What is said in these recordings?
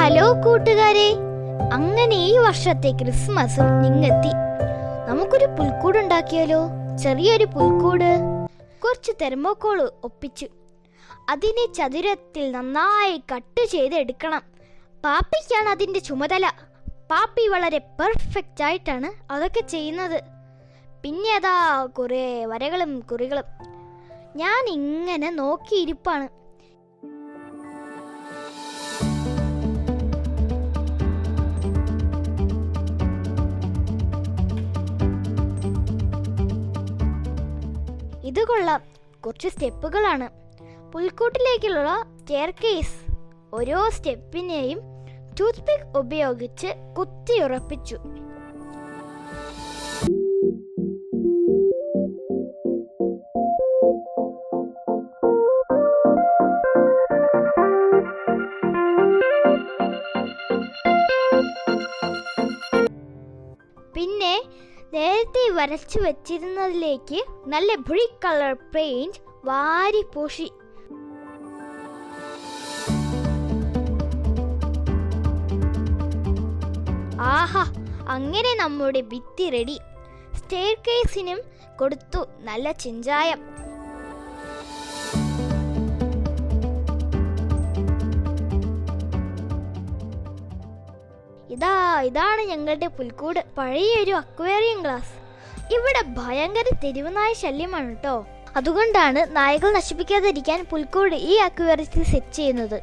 Hello കൂട്ടുകാരെ, അങ്ങനെ ഈ വർഷത്തെ ക്രിസ്മസും ഇങ്ങെത്തി. നമുക്കൊരു പുൽക്കൂട് ഉണ്ടാക്കിയാലോ? ചെറിയൊരു പുൽക്കൂട്. കുറച്ച് തെർമോക്കോള് ഒപ്പിച്ചു അതിനെ ചതുരത്തിൽ നന്നായി കട്ട് ചെയ്ത് എടുക്കണം. പാപ്പിക്കാണ് അതിൻ്റെ ചുമതല. പാപ്പി വളരെ പെർഫെക്റ്റ് ആയിട്ടാണ് അതൊക്കെ ചെയ്യുന്നത്. പിന്നെ അതാ കുറേ വരകളും കുറികളും. ഞാൻ ഇങ്ങനെ നോക്കിയിരിപ്പാണ്. ഇത് കൊള്ളാം, കുറച്ച് സ്റ്റെപ്പുകളാണ്. പുൽക്കൂട്ടിലേക്കുള്ള സ്റ്റെയർകേസ്. ഓരോ സ്റ്റെപ്പിനെയും ടൂത്ത് പിക്ക് ഉപയോഗിച്ച് കുത്തിയുറപ്പിച്ചു. പിന്നെ നേരത്തെ വരച്ചു വെച്ചിരുന്നതിലേക്ക് നല്ല ബ്രിക്ക് കളർ പെയിന്റ് വാരി പൂശി. ആഹാ, അങ്ങനെ നമ്മുടെ ഭിത്തി റെഡി. സ്റ്റെയർകേസിനും കൊടുത്തു നല്ല ചിഞ്ചായം. ഇതാണ് ഞങ്ങളുടെ പുൽക്കൂട്. പഴയൊരു അക്വേറിയം ഗ്ലാസ്. ഇവിടെ ഭയങ്കര തെരുവുനായ ശല്യമാണ് കേട്ടോ. അതുകൊണ്ടാണ് നായകൾ നശിപ്പിക്കാതിരിക്കാൻ പുൽക്കൂട് ഈ അക്വേറിയത്തിൽ സെറ്റ് ചെയ്യുന്നത്.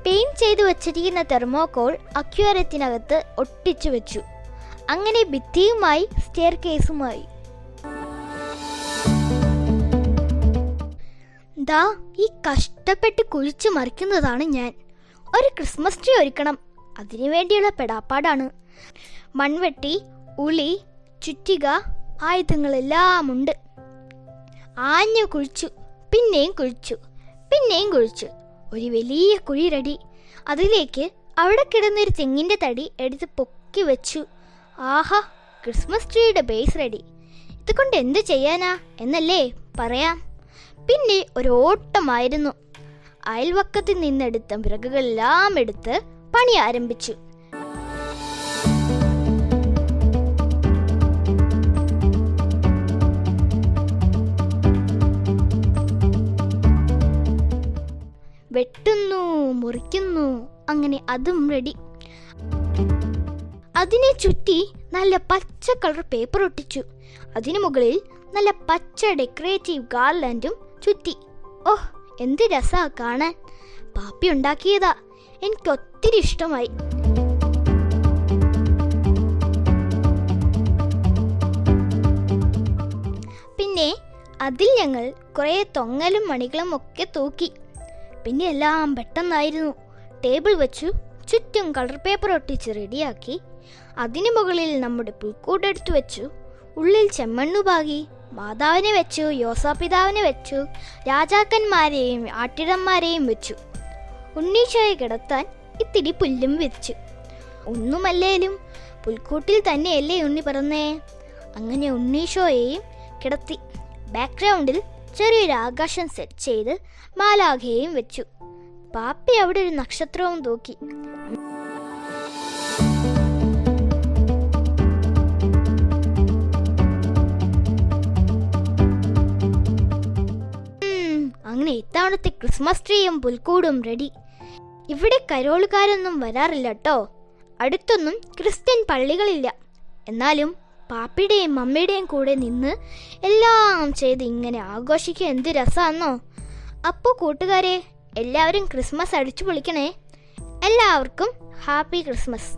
പെയിന്റ് ചെയ്തു വെച്ചിരിക്കുന്ന തെർമോക്കോൾ അക്വേറിയത്തിനകത്ത് ഒട്ടിച്ചു വെച്ചു. അങ്ങനെ ഭിത്തിയുമായി സ്റ്റെയർകേസുമായി. ദാ ഈ കഷ്ടപ്പെട്ട് കുഴിച്ചു മറിക്കുന്നതാണ് ഞാൻ. ഒരു ക്രിസ്മസ് ട്രീ ഒരുക്കണം. അതിനു വേണ്ടിയുള്ള പെടാപ്പാടാണ്. മൺവെട്ടി, ഉളി, ചുറ്റിക, ആയുധങ്ങളെല്ലാം ഉണ്ട്. ആഞ്ഞു കുഴിച്ചു, പിന്നെയും കുഴിച്ചു, പിന്നെയും കുഴിച്ചു. ഒരു വലിയ കുഴി റെഡി. അതിലേക്ക് അവിടെ കിടന്നൊരു തെങ്ങിൻ്റെ തടി എടുത്ത് പൊക്കി വെച്ചു. ആഹാ, ക്രിസ്മസ് ട്രീയുടെ ബേസ് റെഡി. ഇതുകൊണ്ട് എന്ത് ചെയ്യാനാ എന്നല്ലേ പറയാം. പിന്നെ ഒരു ഓട്ടമായിരുന്നു. അയൽവക്കത്തിൽ നിന്നെടുത്ത വിറകുകളെല്ലാം എടുത്ത് പണി ആരംഭിച്ചു. വെട്ടുന്നു, മുറിക്കുന്നു, അങ്ങനെ അതും റെഡി. അതിനെ ചുറ്റി നല്ല പച്ച കളർ പേപ്പർ ഒട്ടിച്ചു. അതിനു മുകളിൽ നല്ല പച്ച ഡെക്കറേറ്റീവ് ഗാർലൻഡും ചുറ്റി. ഓഹ്, എന്ത് രസാ കാണാൻ. പാപ്പി ഉണ്ടാക്കിയതാ. എനിക്ക് ഒത്തിരി ഇഷ്ടമായി. പിന്നെ അതിൽ ഞങ്ങൾ കുറേ തൊങ്ങലും മണികളും ഒക്കെ തൂക്കി. പിന്നെ എല്ലാം പെട്ടെന്നായിരുന്നു. ടേബിൾ വെച്ചു, ചുറ്റും കളർ പേപ്പർ ഒട്ടിച്ച് റെഡിയാക്കി. അതിനു മുകളിൽ നമ്മുടെ പുൽക്കൂട് എടുത്തു വെച്ചു. ഉള്ളിൽ ചെമ്മണ്ണു പാകി. മാതാവിനെ വെച്ചു, യോസാപിതാവിനെ വെച്ചു, രാജാക്കന്മാരെയും ആട്ടിടന്മാരെയും വെച്ചു. ഉണ്ണീശോയെ കിടത്താൻ ഇത്തിരി പുല്ലും വെച്ചു. ഒന്നുമല്ലേലും പുൽക്കൂട്ടിൽ തന്നെയല്ലേ ഉണ്ണി പറന്നേ. അങ്ങനെ ഉണ്ണീശോയെയും കിടത്തി. ബാക്ക്ഗ്രൗണ്ടിൽ ചെറിയൊരു ആകാശം സെറ്റ് ചെയ്ത് മാലാഖയെയും വെച്ചു. പാപ്പി അവിടെ ഒരു നക്ഷത്രവും തൂക്കി. അങ്ങനെ ഇത്തവണത്തെ ക്രിസ്മസ് ട്രീയും പുൽക്കൂടും റെഡി. ഇവിടെ കരോളുകാരൊന്നും വരാറില്ല കേട്ടോ. അടുത്തൊന്നും ക്രിസ്ത്യൻ പള്ളികളില്ല. എന്നാലും പാപ്പിയുടെയും മമ്മിയുടെയും കൂടെ നിന്ന് എല്ലാം ചെയ്ത് ഇങ്ങനെ ആഘോഷിക്കുക എന്ത് രസമാണെന്നോ. അപ്പോൾ കൂട്ടുകാരെ, എല്ലാവരും ക്രിസ്മസ് അടിച്ചു പൊളിക്കണേ. എല്ലാവർക്കും ഹാപ്പി ക്രിസ്മസ്.